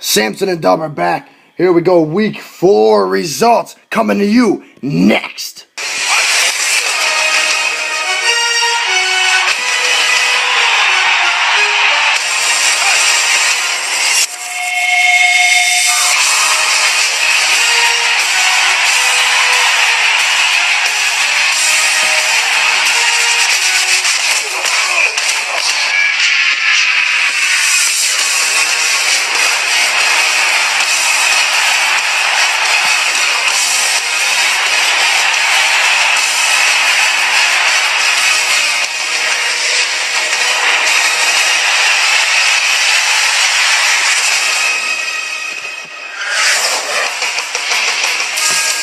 Sampson and Duuuuub are back. Here we go, week 4 results coming to you next.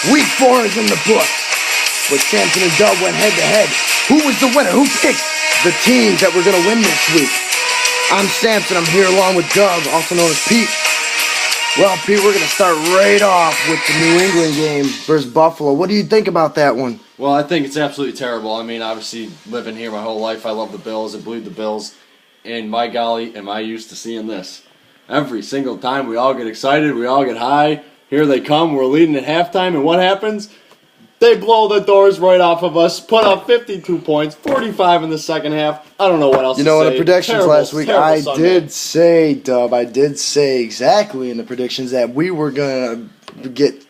Week 4 is in the books, but Sampson and Duuuuub went head-to-head. Who was the winner? Who picked the teams that were going to win this week? I'm Sampson. I'm here along with Doug, also known as Pete. Well, Pete, we're going to start right off with the New England game versus Buffalo. What do you think about that one? Well, I think it's absolutely terrible. I mean, obviously, living here my whole life, I love the Bills. I bleed the Bills. And my golly, am I used to seeing this. Every single time we all get excited, we all get high. Here they come, we're leading at halftime, and what happens? They blow the doors right off of us, put up 52 points, 45 in the second half. I don't know what else to say. You know, in the predictions last week, I Sunday. did say, Dub, I did say exactly in the predictions that we were going to get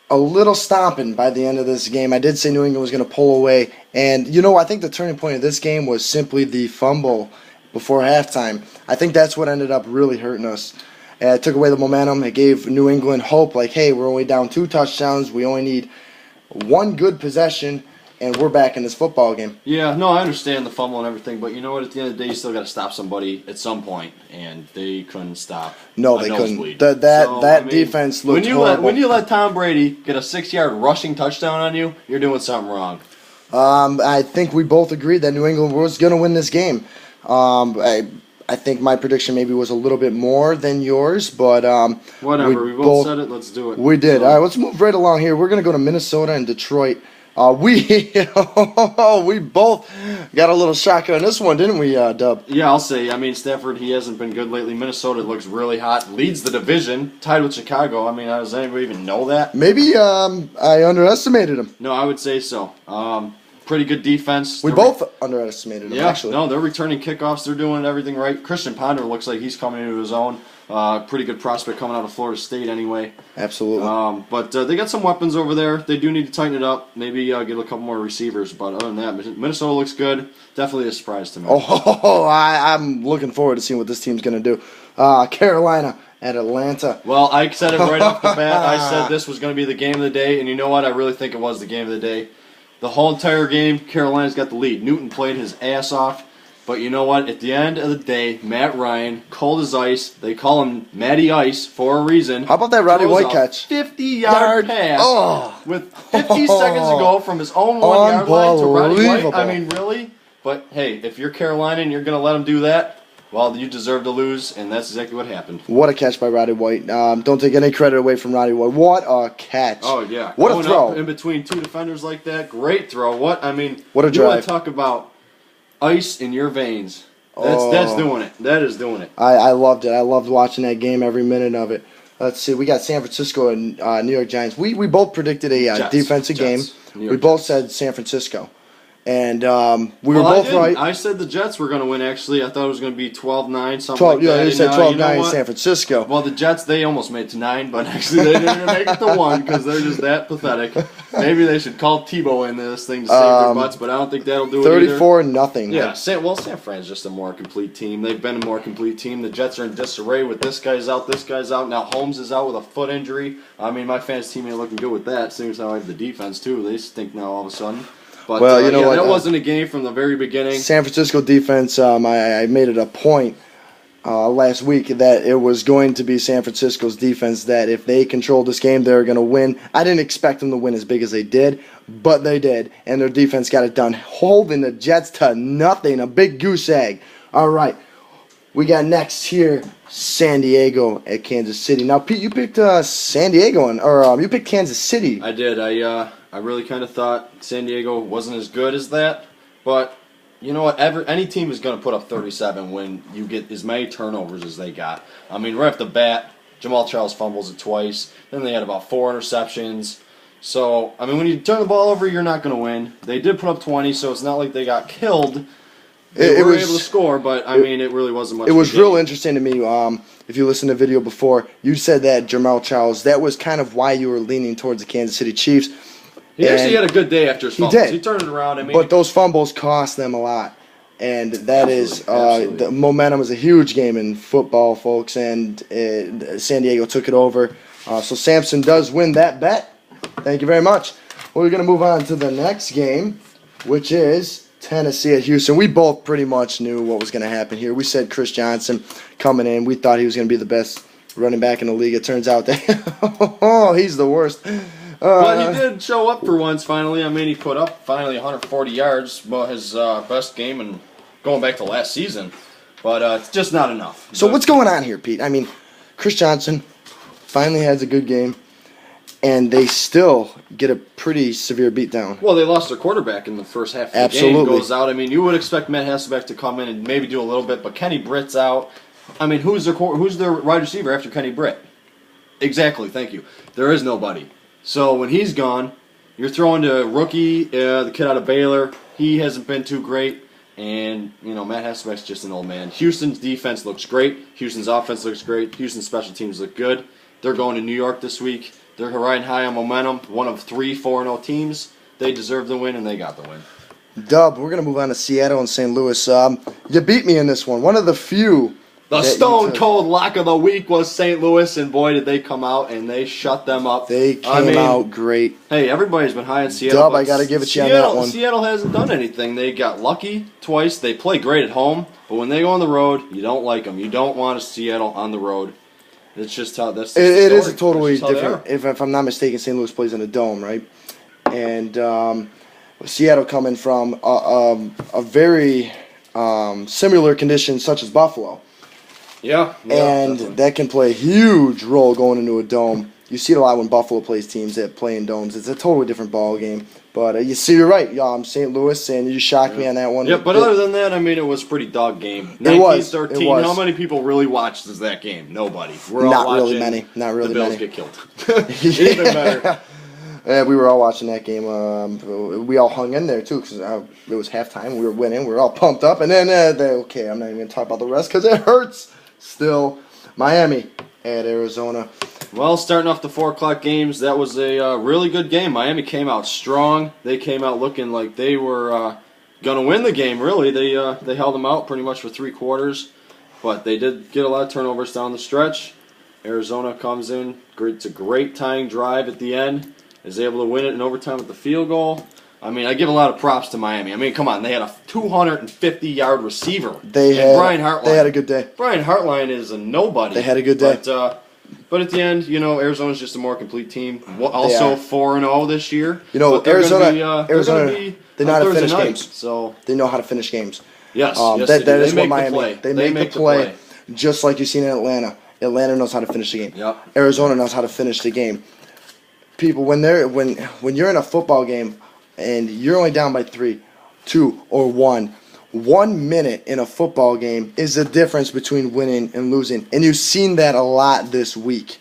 a little stomping by the end of this game. I did say New England was going to pull away. And, you know, I think the turning point of this game was simply the fumble before halftime. I think that's what ended up really hurting us. It took away the momentum. It gave New England hope, like, hey, we're only down 2 touchdowns. We only need 1 good possession, and we're back in this football game. Yeah, no, I understand the fumble and everything, but you know what? At the end of the day, you still got to stop somebody at some point, and they couldn't stop. No, they couldn't. That defense looked horrible. When you let Tom Brady get a 6-yard rushing touchdown on you, you're doing something wrong. I think we both agreed that New England was going to win this game. I think my prediction maybe was a little bit more than yours, but whatever. We both said it. Let's do it. We did. All right, let's move right along here. We're going to go to Minnesota and Detroit. We both got a little shocker on this one, didn't we, Dub? Yeah, I'll say. I mean, Stafford, he hasn't been good lately. Minnesota looks really hot. Leads the division, tied with Chicago. I mean, does anybody even know that? Maybe I underestimated him. No, I would say so. Pretty good defense. We both underestimated him, actually. No, they're returning kickoffs. They're doing everything right. Christian Ponder looks like he's coming into his own. Pretty good prospect coming out of Florida State anyway. Absolutely. But they got some weapons over there. They do need to tighten it up. Maybe get a couple more receivers. But other than that, Minnesota looks good. Definitely a surprise to me. I'm looking forward to seeing what this team's going to do. Carolina at Atlanta. Well, I said it right off the bat. I said this was going to be the game of the day. And you know what? I really think it was the game of the day. The whole entire game, Carolina's got the lead. Newton played his ass off. But you know what? At the end of the day, Matt Ryan, cold as ice. They call him Matty Ice for a reason. How about that Roddy White catch? 50-yard pass with 50 seconds to go from his own 1-yard line to Roddy White. I mean, really? But, hey, if you're Carolina and you're going to let him do that, well, you deserve to lose, and that's exactly what happened. What a catch by Roddy White. Don't take any credit away from Roddy White. What a catch. Oh, yeah. What Going a throw. Up in between 2 defenders like that, great throw. What a drive. You want to talk about ice in your veins. That's doing it. That is doing it. I loved it. I loved watching that game, every minute of it. Let's see. We got San Francisco and New York Giants. We both predicted a defensive game. We both said San Francisco. And we were both right. I said the Jets were going to win, actually. I thought it was going to be 12-9, something like that. Yeah, you said 12-9 in San Francisco. Well, the Jets, they almost made it to 9, but actually they didn't make it to 1 because they're just that pathetic. Maybe they should call Tebow into this thing to save their butts, but I don't think that'll do it either. 34-0. Yeah, San Fran's just a more complete team. They've been a more complete team. The Jets are in disarray with this guy's out, this guy's out. Now Holmes is out with a foot injury. I mean, my fans' team ain't looking good with that. Seeing as how I have the defense, too. They stink now all of a sudden. But, well, you know what? That wasn't a game from the very beginning. San Francisco defense, I made it a point last week that it was going to be San Francisco's defense, that if they controlled this game, they were going to win. I didn't expect them to win as big as they did, but they did, and their defense got it done, holding the Jets to nothing, a big goose egg. All right, we got next here San Diego at Kansas City. Now, Pete, you picked San Diego, or you picked Kansas City. I did. I really kind of thought San Diego wasn't as good as that, but you know what? Any team is going to put up 37 when you get as many turnovers as they got. I mean, right off the bat, Jamal Charles fumbles it twice. Then they had about 4 interceptions. So, I mean, when you turn the ball over, you're not going to win. They did put up 20, so it's not like they got killed. They were able to score, but, I mean, it really wasn't much. It was real interesting to me. If you listened to the video before, you said that Jamal Charles, that was kind of why you were leaning towards the Kansas City Chiefs. He actually had a good day after his fumbles. He did. He turned it around. I mean, but those fumbles cost them a lot. And that absolutely. The momentum is a huge game in football, folks, and San Diego took it over. So Sampson does win that bet. Thank you very much. We're going to move on to the next game, which is Tennessee at Houston. We both pretty much knew what was going to happen here. We said Chris Johnson coming in. We thought he was going to be the best running back in the league. It turns out that he's the worst. But he did show up for once, finally. I mean, he put up finally 140 yards, but his best game and going back to last season. But it's just not enough. So what's going on here, Pete? I mean, Chris Johnson finally has a good game, and they still get a pretty severe beatdown. Well, they lost their quarterback in the first half of the game. Goes out. I mean, you would expect Matt Hasselbeck to come in and maybe do a little bit, but Kenny Britt's out. I mean, who's their wide receiver after Kenny Britt? Exactly, thank you. There is nobody. So when he's gone, you're throwing to rookie, the kid out of Baylor. He hasn't been too great. And, Matt Hasselbeck's just an old man. Houston's defense looks great. Houston's offense looks great. Houston's special teams look good. They're going to New York this week. They're riding high on momentum. One of 3 4-0 teams. They deserve the win, and they got the win. Dub, we're going to move on to Seattle and St. Louis. You beat me in this one. One of the few. The stone-cold lock of the week was St. Louis, and boy, did they come out, and they shut them up. They came out great. Hey, everybody's been high on Seattle. Dub, I got to give it to you on that one. Seattle hasn't done anything. They got lucky twice. They play great at home, but when they go on the road, you don't like them. You don't want a Seattle on the road. It's just how that's the story. It is a totally different. If I'm not mistaken, St. Louis plays in a dome, right? And Seattle coming from a very similar condition such as Buffalo. Yeah, and definitely. That can play a huge role going into a dome. You see it a lot when Buffalo plays teams that play in domes. It's a totally different ball game. But you see, you're right. St. Louis, and you shocked me on that one. Yeah, but other than that, I mean, it was a pretty dog game. 19-13. It was. How many people really watched that game? Nobody. We're all watching. Not really many. The Bills get killed. Even better. Yeah, we were all watching that game. We all hung in there, too, because it was halftime. We were winning. We were all pumped up. And then, okay, I'm not even going to talk about the rest because it hurts. Still, Miami at Arizona. Well, starting off the 4 o'clock games, that was a really good game. Miami came out strong. They came out looking like they were going to win the game, really. They held them out pretty much for 3 quarters. But they did get a lot of turnovers down the stretch. Arizona comes in. It's a great tying drive at the end. Is able to win it in overtime with the field goal. I mean, I give a lot of props to Miami. I mean, come on. They had a 250-yard receiver. Brian Hartline. They had a good day. Brian Hartline is a nobody. They had a good day. But at the end, Arizona's just a more complete team. Also 4-0 this year. Arizona, they know how to finish night, games. So they know how to finish games. Yes, that is what Miami. Play. They make the play, just like you've seen in Atlanta. Atlanta knows how to finish the game. Yep. Arizona knows how to finish the game. People, when you're in a football game and you're only down by 3, 2, or 1. 1 minute in a football game is the difference between winning and losing. And you've seen that a lot this week.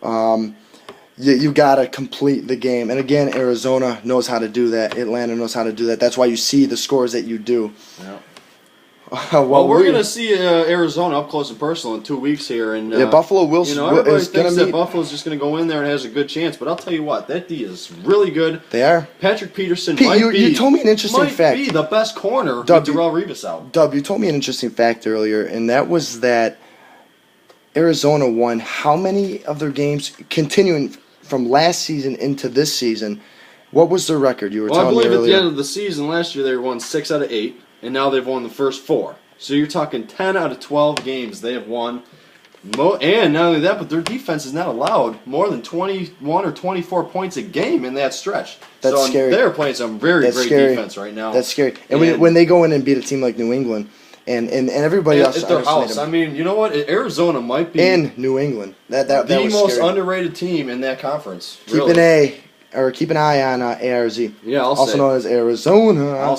You got to complete the game. And again, Arizona knows how to do that. Atlanta knows how to do that. That's why you see the scores that you do. Yeah. Well, we're going to see Arizona up close and personal in 2 weeks here. And Buffalo will. Everybody thinks that Buffalo's just going to go in there and has a good chance. But I'll tell you what, that D is really good. They are. Patrick Peterson you told me an interesting fact. Might be the best corner with Darrelle Revis out. Dub, you told me an interesting fact earlier, and that was that Arizona won how many of their games continuing from last season into this season? What was their record? You were telling me earlier. I believe at the end of the season last year they won 6 out of 8. And now they've won the first 4. So you're talking 10 out of 12 games they have won. And not only that, but their defense is not allowed more than 21 or 24 points a game in that stretch. That's scary. They're playing some very great defense right now. That's scary. And when they go in and beat a team like New England, and everybody else at their house. I mean, you know what? Arizona might be in New England. That the was most scary. underrated team in that conference. Keep an eye on ARZ. Yeah, also known as Arizona.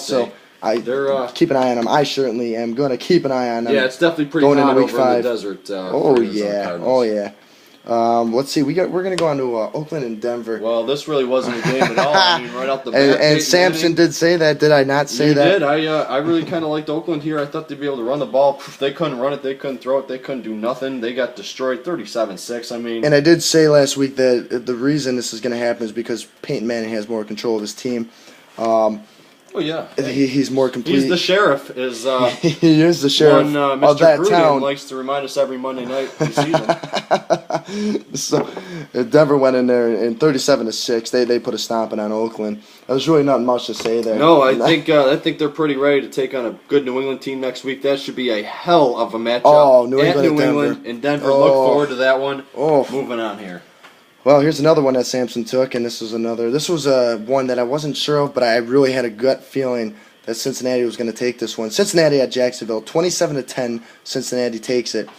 Keep an eye on them. I certainly am going to keep an eye on them. Yeah, it's definitely pretty going hot into week over 5. in the desert. Oh yeah, oh yeah. Let's see. We're gonna go on to Oakland and Denver. Well, this really wasn't a game at all. I mean, right off the bat. And Sampson did say that. Did I not say that? You did. I really kind of liked Oakland here. I thought they'd be able to run the ball. They couldn't run it. They couldn't throw it. They couldn't do nothing. They got destroyed 37-6. I mean. And I did say last week that the reason this is going to happen is because Peyton Manning has more control of his team. Oh yeah, he's more complete. He's the sheriff. He is the sheriff Mr. of that Gruden town. Likes to remind us every Monday night of the season. So Denver went in there in 37-6. They put a stomping on Oakland. There's really nothing much to say there. No, I think they're pretty ready to take on a good New England team next week. That should be a hell of a matchup. Oh, New England at New England and Denver. Look forward to that one. Moving on here. Well, here's another one that Sampson took, and this was one that I wasn't sure of, but I really had a gut feeling that Cincinnati was going to take this one. Cincinnati at Jacksonville, 27-10. Cincinnati takes it.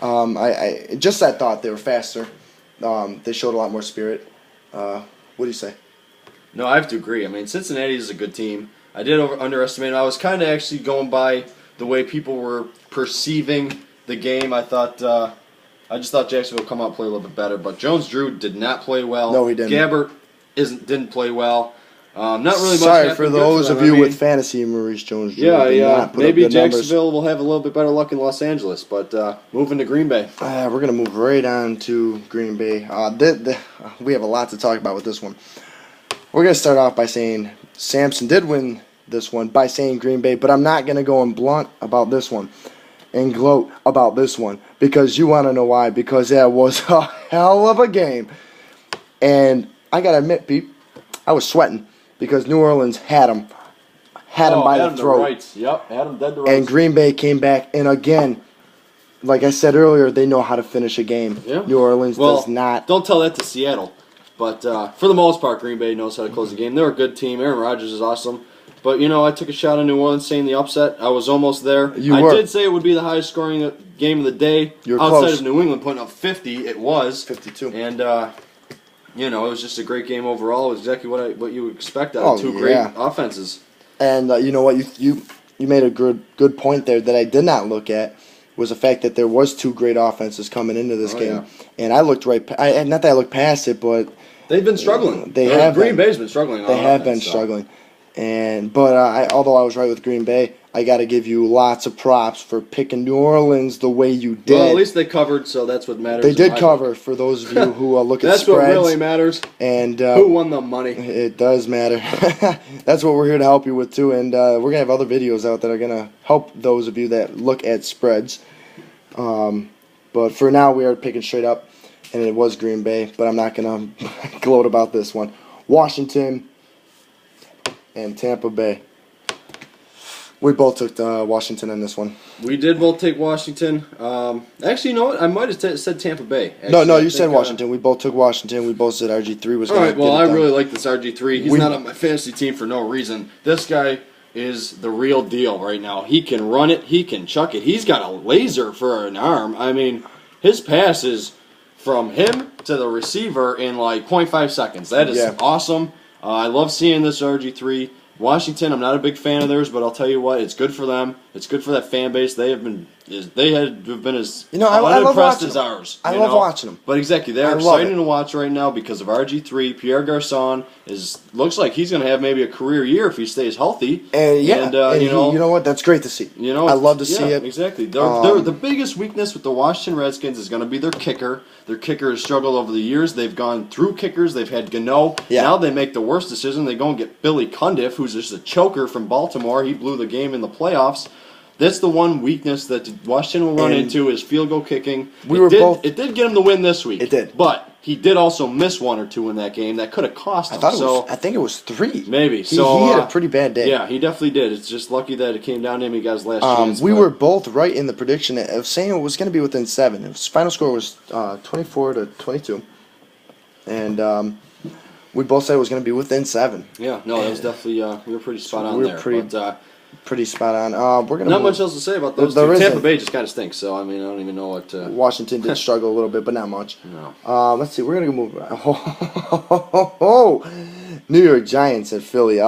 I just that thought they were faster. They showed a lot more spirit. What do you say? No, I have to agree. I mean, Cincinnati is a good team. I did underestimate them. I was kind of actually going by the way people were perceiving the game. I just thought Jacksonville would come out and play a little bit better, but Jones-Drew did not play well. No, he didn't. Gabbert didn't play well. Not really much. Sorry for those of you with fantasy, Maurice Jones-Drew. Yeah. Maybe Jacksonville will have a little bit better luck in Los Angeles, but moving to Green Bay. We're going to move right on to Green Bay. We have a lot to talk about with this one. We're going to start off by saying Sampson did win this one by saying Green Bay, but I'm not going to go and blunt about this one and gloat about this one because you want to know why. Because that was a hell of a game. And I got to admit, Pete, I was sweating because New Orleans had him by the throat. Yep, had him dead to rights. And Green Bay came back, and again, like I said earlier, they know how to finish a game. Yeah. New Orleans does not. Don't tell that to Seattle. But for the most part, Green Bay knows how to close the game. They're a good team. Aaron Rodgers is awesome. But, I took a shot on New Orleans saying the upset. I was almost there. I did say it would be the highest scoring game of the day. You're outside close. of New England putting up 50, it was. 52. And, it was just a great game overall. It was exactly what you would expect out of two great offenses. And you know what? You made a good point there that I did not look at was the fact that there was two great offenses coming into this game. Yeah. And I looked not that I looked past it, but they've been struggling. Green Bay's been struggling. They have been struggling. But although I was right with Green Bay, I got to give you lots of props for picking New Orleans the way you did. Well, at least they covered, so that's what matters. They did cover, for those of you who look at that's spreads. That's what really matters. And who won the money? It does matter. That's what we're here to help you with, too. And we're going to have other videos out that are going to help those of you that look at spreads. But for now, we are picking straight up, and it was Green Bay. But I'm not going to gloat about this one. Washington and Tampa Bay. We both took Washington in this one. We did both take Washington. Actually, you know what? I might have said Tampa Bay. Actually, no, you said Washington. We both took Washington. We both said RG3 was going to get it done. All right, well, I really like this RG3. He's not on my fantasy team for no reason. This guy is the real deal right now. He can run it. He can chuck it. He's got a laser for an arm. I mean, his pass is from him to the receiver in like 0.5 seconds. That is awesome. I love seeing this RG3. Washington, I'm not a big fan of theirs, but I'll tell you what, it's good for them. It's good for that fan base. They have been as unimpressed as ours. I love watching them. But exactly, they're exciting to watch right now because of RG3. Pierre Garçon looks like he's going to have maybe a career year if he stays healthy. You know what? That's great to see. I love to see it. Exactly. The biggest weakness with the Washington Redskins is going to be their kicker. Their kicker has struggled over the years. They've gone through kickers. They've had Gano. Yeah. Now they make the worst decision. They go and get Billy Cundiff, who's just a choker from Baltimore. He blew the game in the playoffs. That's the one weakness that Washington will run into is field goal kicking. It did get him the win this week. It did. But he did also miss one or two in that game. That could have cost him. I think it was 3. Maybe. He had a pretty bad day. Yeah, he definitely did. It's just lucky that it came down to him. He got his last chance. We were both right in the prediction of saying it was going to be within 7. His final score was 24-22. And we both said it was going to be within 7. Yeah, no, that was definitely we were pretty spot on there. Pretty spot on. We're gonna not much else to say about those two. Tampa Bay just kind of stinks, so I mean I don't even know what. Washington did struggle a little bit, but not much. No. Let's see. We're gonna move. New York Giants at Philly.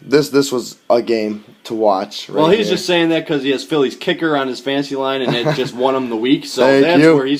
This was a game to watch. Right Well, he's here. just saying that because he has Philly's kicker on his fantasy line, and it just won him the week. So Thank that's you. where he's